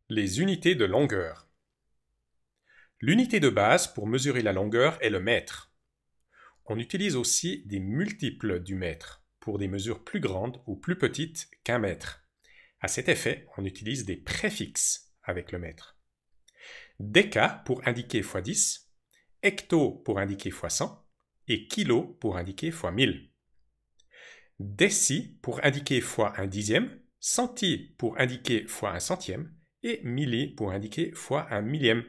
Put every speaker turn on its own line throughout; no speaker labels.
Les unités de longueur. L'unité de base pour mesurer la longueur est le mètre. On utilise aussi des multiples du mètre pour des mesures plus grandes ou plus petites qu'un mètre. À cet effet, on utilise des préfixes avec le mètre. Déca pour indiquer x 10, hecto pour indiquer x 100 et kilo pour indiquer x 1000. Déci pour indiquer fois un dixième, centi pour indiquer fois un centième et milli pour indiquer fois un millième.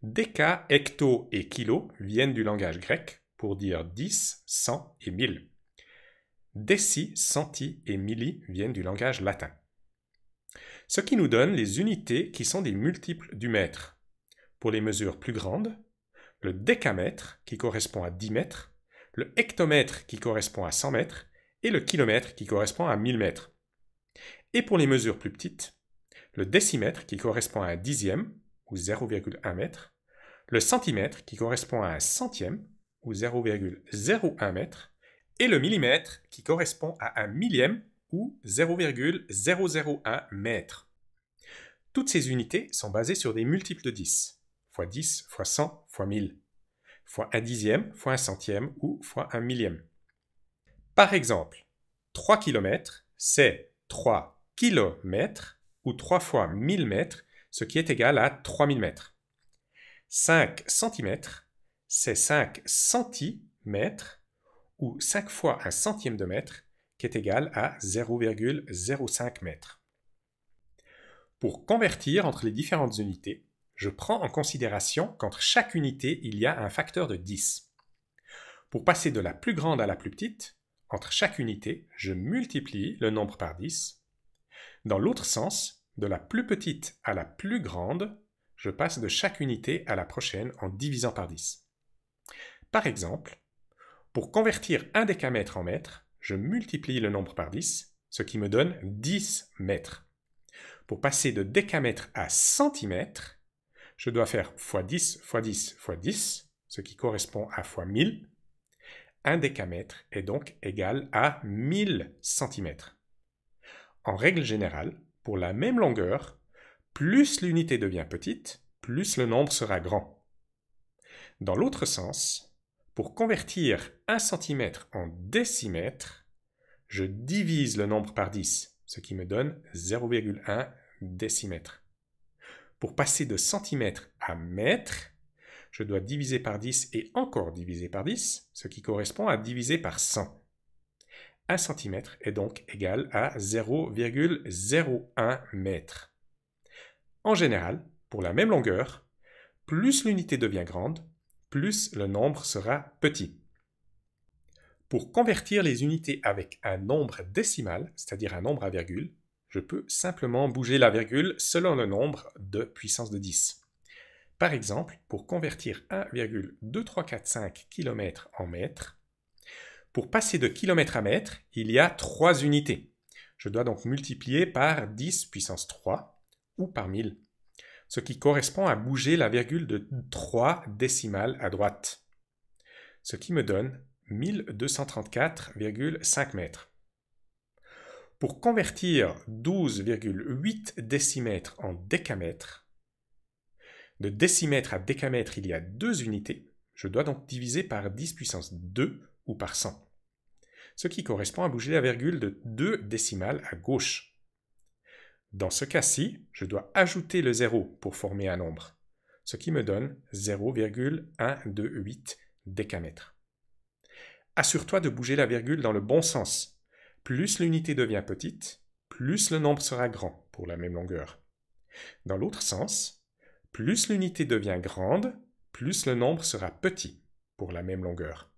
Déca, hecto et kilo viennent du langage grec pour dire 10, 100 et 1000. Déci, centi et milli viennent du langage latin. Ce qui nous donne les unités qui sont des multiples du mètre. Pour les mesures plus grandes, le décamètre qui correspond à 10 mètres, le hectomètre qui correspond à 100 mètres et le kilomètre qui correspond à 1000 mètres. Et pour les mesures plus petites, le décimètre qui correspond à un dixième ou 0,1 mètre, le centimètre qui correspond à un centième ou 0,01 mètre et le millimètre qui correspond à un millième ou 0,001 mètre. Toutes ces unités sont basées sur des multiples de 10, fois 10, fois 100, fois 1000, fois un dixième, fois un centième ou fois un millième. Par exemple, 3 km, c'est 3 kilomètres ou 3 fois 1000 mètres, ce qui est égal à 3000 mètres. 5 cm, c'est 5 centimètres ou 5 fois un centième de mètre, qui est égal à 0,05 mètres. Pour convertir entre les différentes unités, je prends en considération qu'entre chaque unité, il y a un facteur de 10. Pour passer de la plus grande à la plus petite, entre chaque unité, je multiplie le nombre par 10. Dans l'autre sens, de la plus petite à la plus grande, je passe de chaque unité à la prochaine en divisant par 10. Par exemple, pour convertir un décamètre en mètre, je multiplie le nombre par 10, ce qui me donne 10 mètres. Pour passer de décamètre à centimètre, je dois faire x 10 x 10 x 10, ce qui correspond à x 1000. Un décamètre est donc égal à 1000 centimètres. En règle générale, pour la même longueur, plus l'unité devient petite, plus le nombre sera grand. Dans l'autre sens, pour convertir 1 cm en décimètre, je divise le nombre par 10, ce qui me donne 0,1 décimètre. Pour passer de centimètre à mètre, je dois diviser par 10 et encore diviser par 10, ce qui correspond à diviser par 100. 1 cm est donc égal à 0,01 mètre. En général, pour la même longueur, plus l'unité devient grande, plus le nombre sera petit. Pour convertir les unités avec un nombre décimal, c'est-à-dire un nombre à virgule, je peux simplement bouger la virgule selon le nombre de puissance de 10. Par exemple, pour convertir 1,2345 km en mètres, pour passer de kilomètre à mètre, il y a 3 unités. Je dois donc multiplier par 10 puissance 3 ou par 1000, ce qui correspond à bouger la virgule de 3 décimales à droite, ce qui me donne 1234,5 mètres. Pour convertir 12,8 décimètres en décamètres, de décimètre à décamètre, il y a 2 unités. Je dois donc diviser par 10 puissance 2 ou par 100, ce qui correspond à bouger la virgule de 2 décimales à gauche. Dans ce cas-ci, je dois ajouter le 0 pour former un nombre, ce qui me donne 0,128 décamètres. Assure-toi de bouger la virgule dans le bon sens. Plus l'unité devient petite, plus le nombre sera grand pour la même longueur. Dans l'autre sens, plus l'unité devient grande, plus le nombre sera petit pour la même longueur.